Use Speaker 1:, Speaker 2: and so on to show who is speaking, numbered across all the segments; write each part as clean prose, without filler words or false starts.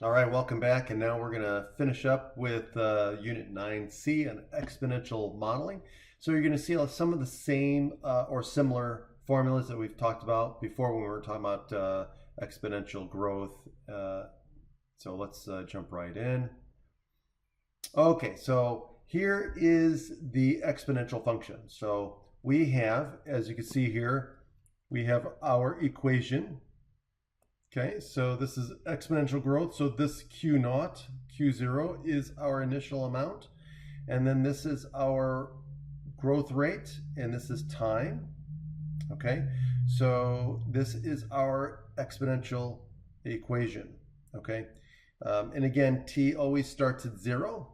Speaker 1: All right, welcome back. And now we're going to finish up with Unit 9C on exponential modeling. So you're going to see some of the same or similar formulas that we've talked about before when we were talking about exponential growth. So let's jump right in. Okay, so here is the exponential function. So we have, as you can see here, we have our equation. Okay, so this is exponential growth. So this Q naught, Q0 is our initial amount. And then this is our growth rate, and this is time. Okay, so this is our exponential equation. Okay, and again, T always starts at 0,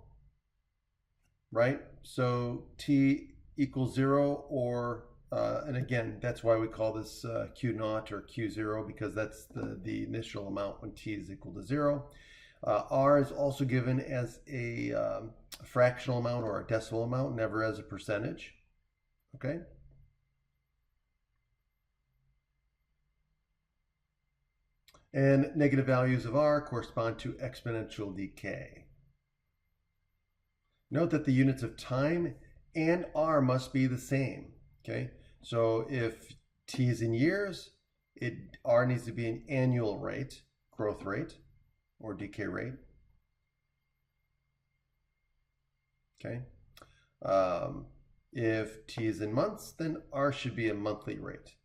Speaker 1: right? So T equals 0 or and again, that's why we call this Q naught or Q0, because that's the initial amount when T is equal to 0. R is also given as a fractional amount or a decimal amount, never as a percentage. Okay. And negative values of R correspond to exponential decay. Note that the units of time and R must be the same. Okay. So if T is in years, R needs to be an annual rate, growth rate, or decay rate. Okay. If T is in months, then R should be a monthly rate,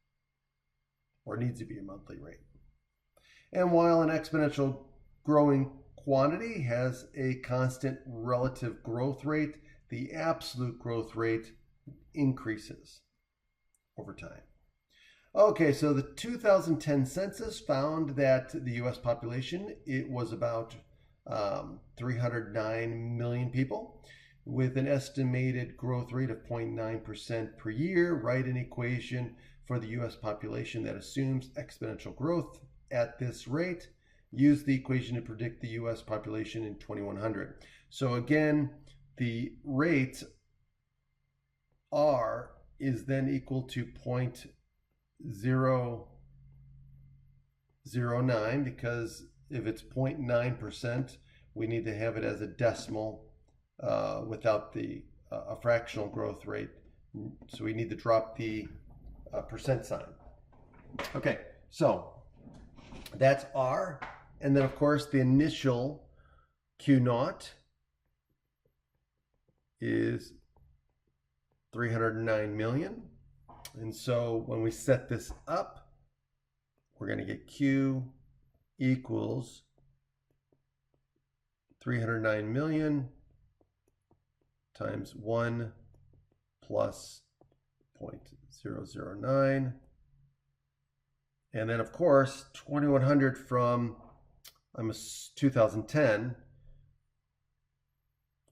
Speaker 1: or needs to be a monthly rate. And while an exponential growing quantity has a constant relative growth rate, the absolute growth rate increases over time. Okay, so the 2010 census found that the US population, it was about 309 million people with an estimated growth rate of 0.9% per year. Write an equation for the US population that assumes exponential growth at this rate. Use the equation to predict the US population in 2100. So again, the rate R is then equal to 0.009, because if it's 0.9%, we need to have it as a decimal without the a fractional growth rate. So we need to drop the percent sign. Okay, so that's R. And then, of course, the initial Q naught is 309 million. And so when we set this up, we're going to get Q equals 309 million times 1 plus 0.009. And then, of course, 2100 from 2010,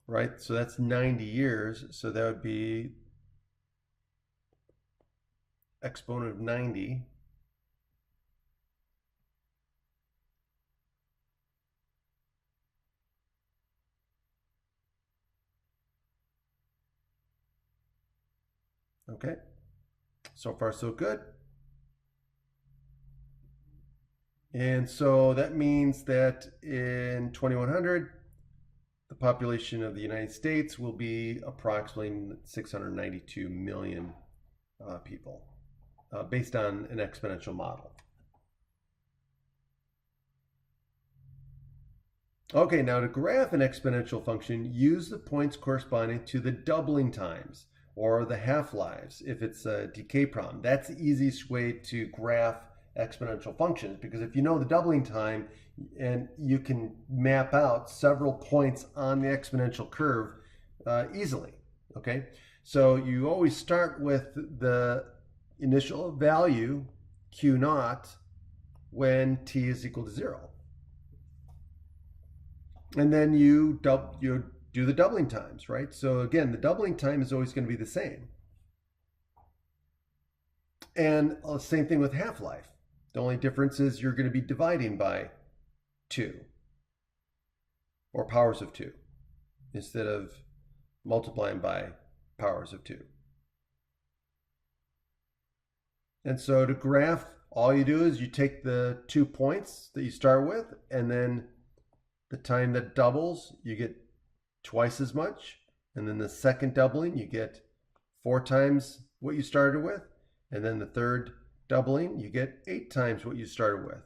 Speaker 1: right? So that's 90 years. So that would be exponent of 90. Okay, so far so good. And so that means that in 2100, the population of the United States will be approximately 692 million people based on an exponential model. Okay, now to graph an exponential function, use the points corresponding to the doubling times or the half-lives if it's a decay problem. That's the easiest way to graph exponential functions, because if you know the doubling time, and you can map out several points on the exponential curve easily. Okay, so you always start with the initial value Q naught when T is equal to 0. And then you do the doubling times, right? So again, the doubling time is always going to be the same. And same thing with half-life. The only difference is you're going to be dividing by 2 or powers of 2 instead of multiplying by powers of 2. And so to graph, all you do is you take the 2 points that you start with and then the time that doubles, you get twice as much. And then the second doubling, you get 4 times what you started with. And then the third doubling, you get 8 times what you started with.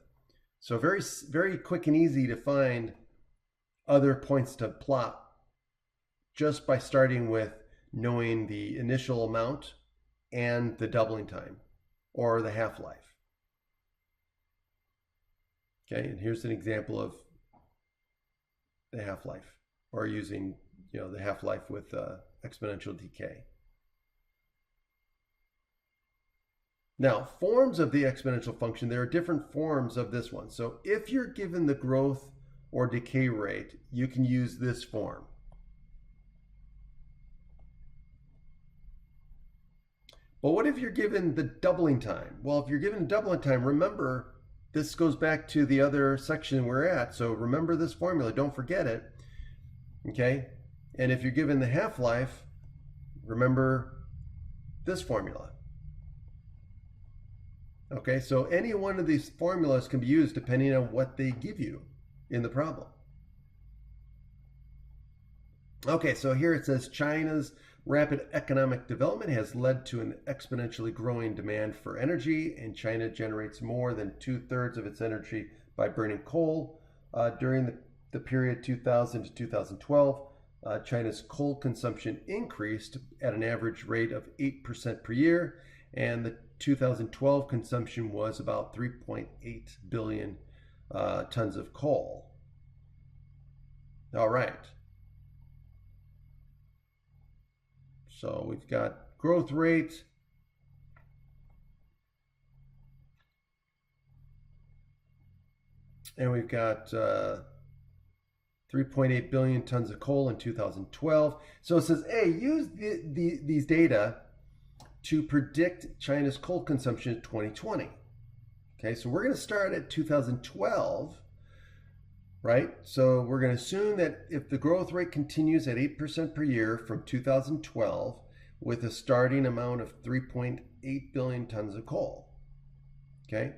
Speaker 1: So very, very quick and easy to find other points to plot just by starting with knowing the initial amount and the doubling time or the half-life. Okay, and here's an example of the half-life, or using, the half-life with exponential decay. Now, forms of the exponential function, there are different forms of this one. So if you're given the growth or decay rate, you can use this form. But what if you're given the doubling time? Well, if you're given doubling time, remember, this goes back to the other section we're at. So remember this formula, don't forget it. Okay? And if you're given the half-life, remember this formula. Okay, so any one of these formulas can be used depending on what they give you in the problem. Okay, so here it says China's rapid economic development has led to an exponentially growing demand for energy, and China generates more than 2/3 of its energy by burning coal. During the period 2000 to 2012, China's coal consumption increased at an average rate of 8% per year, and the 2012 consumption was about 3.8 billion tons of coal. All right. So we've got growth rate. And we've got 3.8 billion tons of coal in 2012. So it says, hey, use these data to predict China's coal consumption in 2020. Okay, so we're going to start at 2012, right? So we're going to assume that if the growth rate continues at 8% per year from 2012 with a starting amount of 3.8 billion tons of coal. Okay,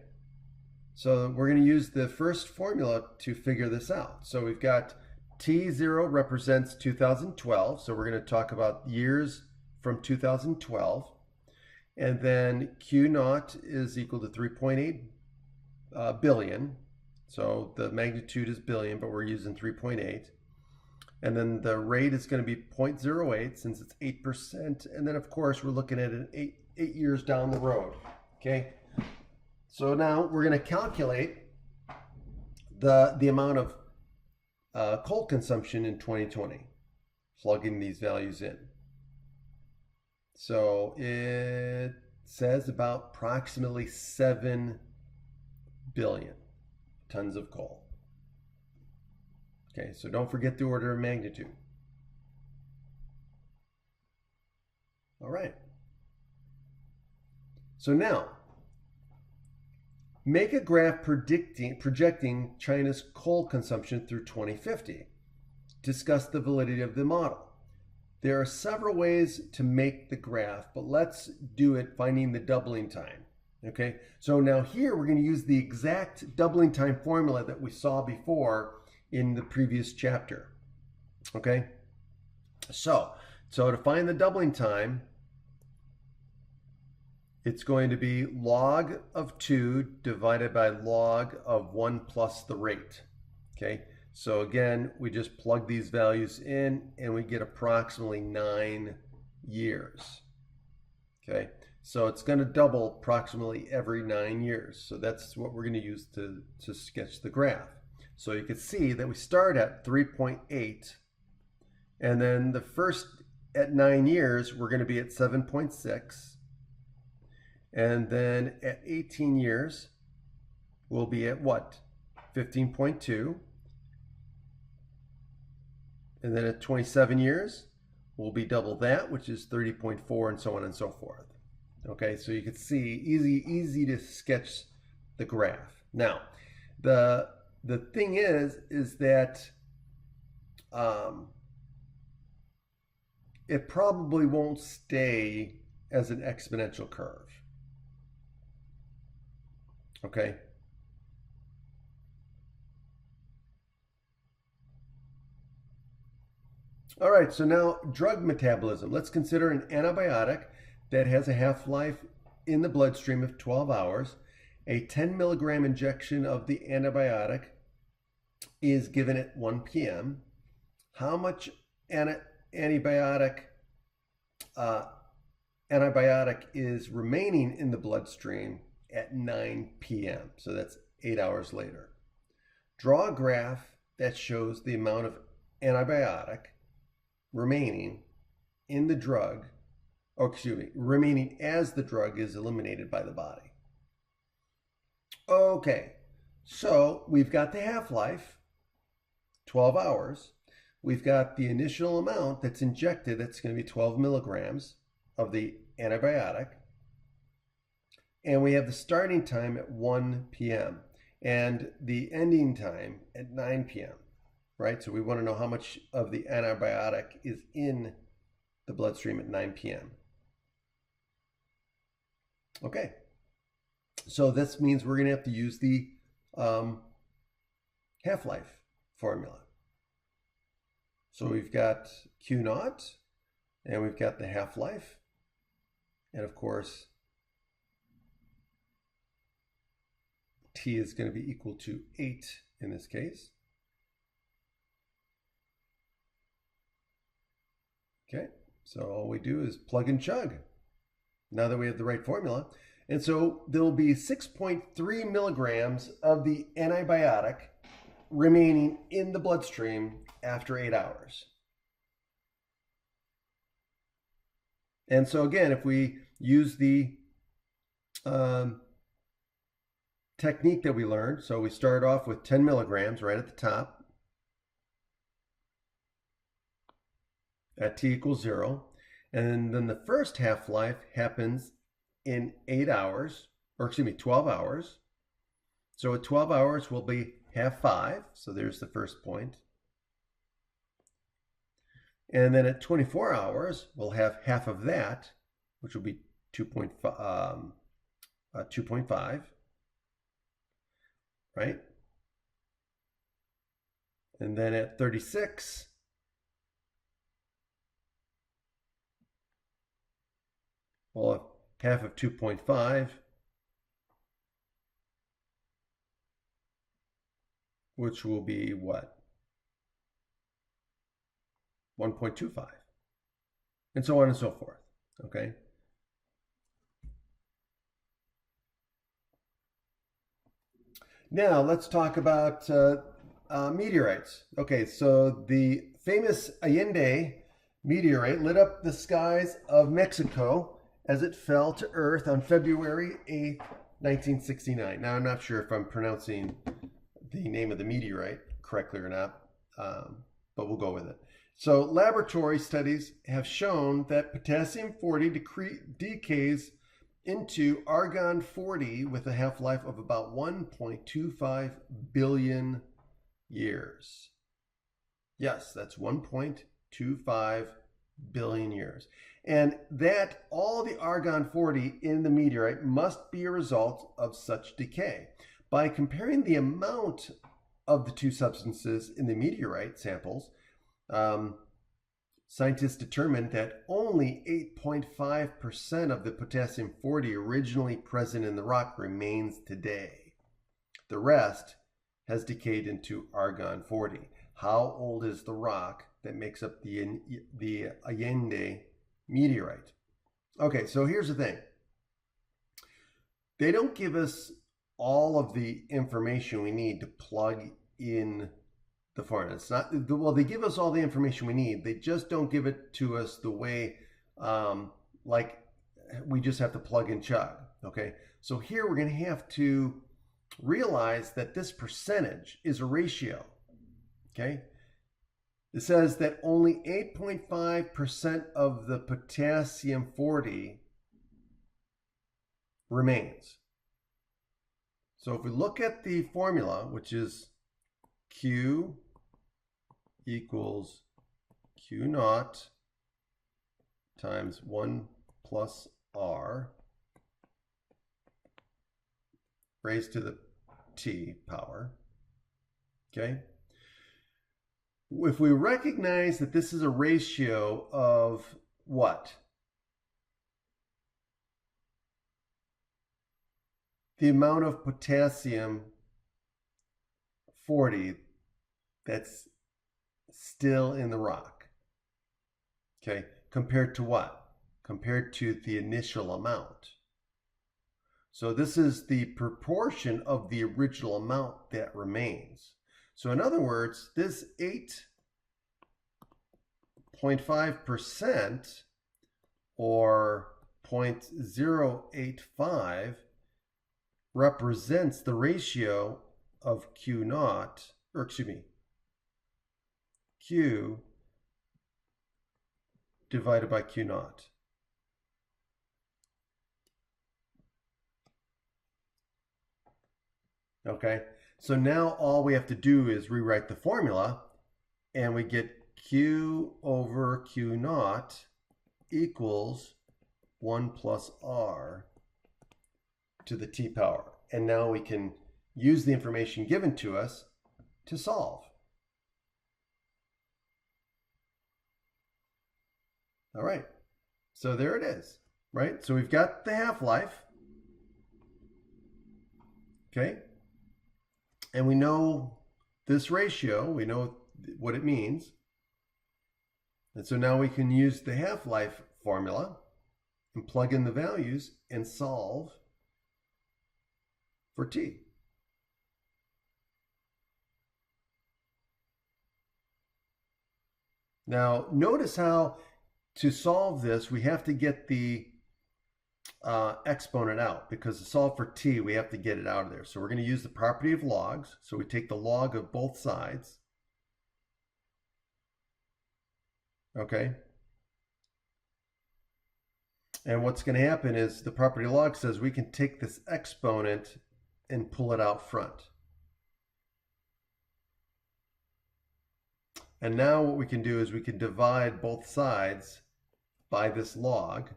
Speaker 1: so we're going to use the first formula to figure this out. So we've got T0 represents 2012. So we're going to talk about years from 2012. And then Q naught is equal to 3.8 billion. So the magnitude is billion, but we're using 3.8. And then the rate is going to be 0.08 since it's 8%. And then, of course, we're looking at it 8 years down the road. Okay. So now we're going to calculate the amount of coal consumption in 2020, plugging these values in. So it says about approximately 7 billion tons of coal. Okay, so don't forget the order of magnitude. All right. So now, make a graph projecting China's coal consumption through 2050. Discuss the validity of the model. There are several ways to make the graph, but let's do it finding the doubling time. Okay, so now here we're going to use the exact doubling time formula that we saw before in the previous chapter. Okay, so to find the doubling time, it's going to be log of 2 divided by log of 1 plus the rate. Okay, so again, we just plug these values in and we get approximately 9 years. Okay, so it's going to double approximately every 9 years. So that's what we're going to use to sketch the graph. So you can see that we start at 3.8, and then the first at 9 years, we're going to be at 7.6. And then at 18 years, we'll be at what? 15.2. And then at 27 years, we'll be double that, which is 30.4, and so on and so forth. Okay, so you can see, easy to sketch the graph. Now, the thing is that it probably won't stay as an exponential curve. Okay. All right, so now drug metabolism. Let's consider an antibiotic that has a half-life in the bloodstream of 12 hours. A 10 milligram injection of the antibiotic is given at 1 p.m. How much antibiotic uh, antibiotic is remaining in the bloodstream at 9 p.m.? So that's 8 hours later. Draw a graph that shows the amount of antibiotic remaining in the drug, or excuse me, remaining as the drug is eliminated by the body. Okay, so we've got the half-life, 12 hours. We've got the initial amount that's injected, that's going to be 12 milligrams of the antibiotic. And we have the starting time at 1 p.m. and the ending time at 9 p.m., right? So we want to know how much of the antibiotic is in the bloodstream at 9 p.m. Okay, so this means we're going to have to use the half-life formula. So we've got Q naught, and we've got the half-life, and of course, T is going to be equal to 8 in this case. Okay, so all we do is plug and chug now that we have the right formula. And so there'll be 6.3 milligrams of the antibiotic remaining in the bloodstream after 8 hours. And so again, if we use the technique that we learned, so we start off with 10 milligrams right at the top at T equals 0. And then the first half-life happens in 8 hours, or excuse me, 12 hours. So at 12 hours will be half 5. So there's the first point. And then at 24 hours, we'll have half of that, which will be 2.5, right? And then at 36, we'll have half of 2.5, which will be what? 1.25, and so on and so forth, okay? Now let's talk about meteorites. Okay, so the famous Allende meteorite lit up the skies of Mexico as it fell to Earth on February 8th, 1969. Now I'm not sure if I'm pronouncing the name of the meteorite correctly or not, but we'll go with it. So laboratory studies have shown that potassium-40 decays into argon-40 with a half-life of about 1.25 billion years. Yes, that's 1.25 billion years. And that all the argon-40 in the meteorite must be a result of such decay. By comparing the amount of the two substances in the meteorite samples, scientists determined that only 8.5% of the potassium-40 originally present in the rock remains today. The rest has decayed into argon-40. How old is the rock that makes up the Allende meteorite? Okay, so here's the thing. They don't give us all of the information we need to plug in the formula. It's not, well, they give us all the information we need. They just don't give it to us the way, like we just have to plug and chug, okay? So here we're gonna have to realize that this percentage is a ratio, okay? It says that only 8.5% of the potassium-40 remains. So if we look at the formula, which is Q equals Q naught times 1 plus R raised to the T power, okay? if we recognize that this is a ratio of what? The amount of potassium 40 that's still in the rock. Okay, compared to what? Compared to the initial amount. So this is the proportion of the original amount that remains. So in other words, this 8.5% or 0.085 represents the ratio of Q naught, or excuse me, Q divided by Q naught. Okay, so now all we have to do is rewrite the formula, and we get Q over Q naught equals 1 plus R to the T power. And now we can use the information given to us to solve. All right, so there it is, right? So we've got the half-life, okay? And we know this ratio, we know what it means. And so now we can use the half-life formula and plug in the values and solve for T. Now, notice how to solve this, we have to get the exponent out, because to solve for T, we have to get it out of there. So we're going to use the property of logs. So we take the log of both sides. Okay. And what's going to happen is the property of log says we can take this exponent and pull it out front. And now what we can do is we can divide both sides by this log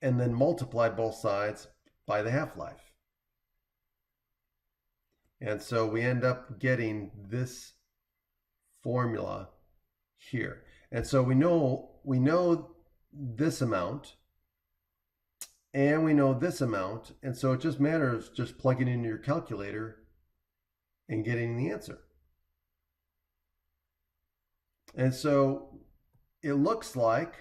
Speaker 1: and then multiply both sides by the half-life. And so we end up getting this formula here. And so we know this amount and we know this amount. And so it just matters just plugging in your calculator and getting the answer. And so it looks like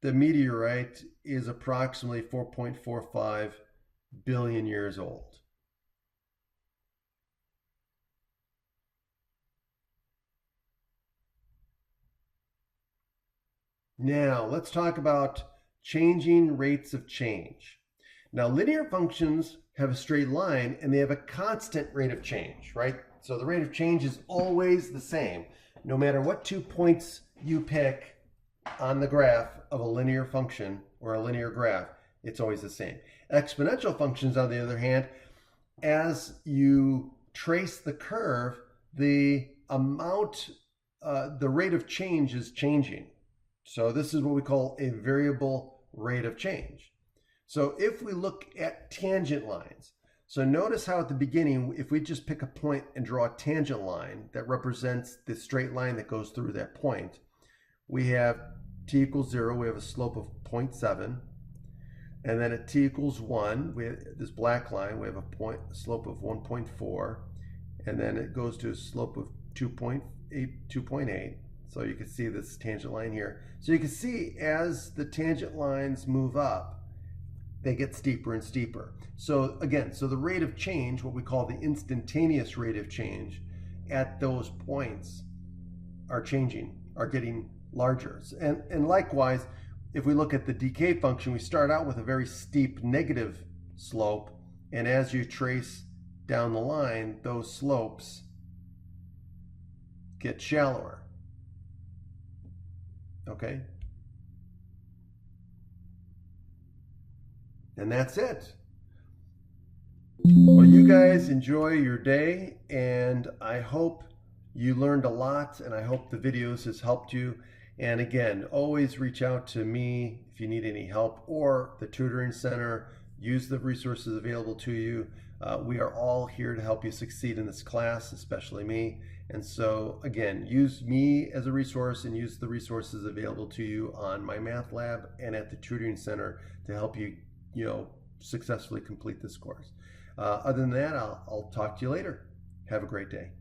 Speaker 1: the meteorite is approximately 4.45 billion years old. Now, let's talk about changing rates of change. Now, linear functions have a straight line and they have a constant rate of change, right? So the rate of change is always the same. No matter what 2 points you pick on the graph of a linear function or a linear graph, it's always the same. Exponential functions, on the other hand, as you trace the curve, the amount, the rate of change is changing. So this is what we call a variable rate of change. So if we look at tangent lines, so notice how at the beginning, if we just pick a point and draw a tangent line that represents the straight line that goes through that point, we have t equals 0, we have a slope of 0.7. And then at t equals 1, we have this black line, we have a slope of 1.4. And then it goes to a slope of 2.8. So you can see this tangent line here. So you can see as the tangent lines move up, they get steeper and steeper. So again, so the rate of change, what we call the instantaneous rate of change at those points are changing, are getting larger. And likewise, if we look at the decay function, we start out with a very steep negative slope. And as you trace down the line, those slopes get shallower. Okay? And that's it. Well, you guys enjoy your day, and I hope you learned a lot, and I hope the videos has helped you. And again, always reach out to me if you need any help, or the tutoring center. Use the resources available to you. We are all here to help you succeed in this class, especially me. And so again, use me as a resource and use the resources available to you on my math lab and at the tutoring center to help you, successfully complete this course. Other than that, I'll talk to you later. Have a great day.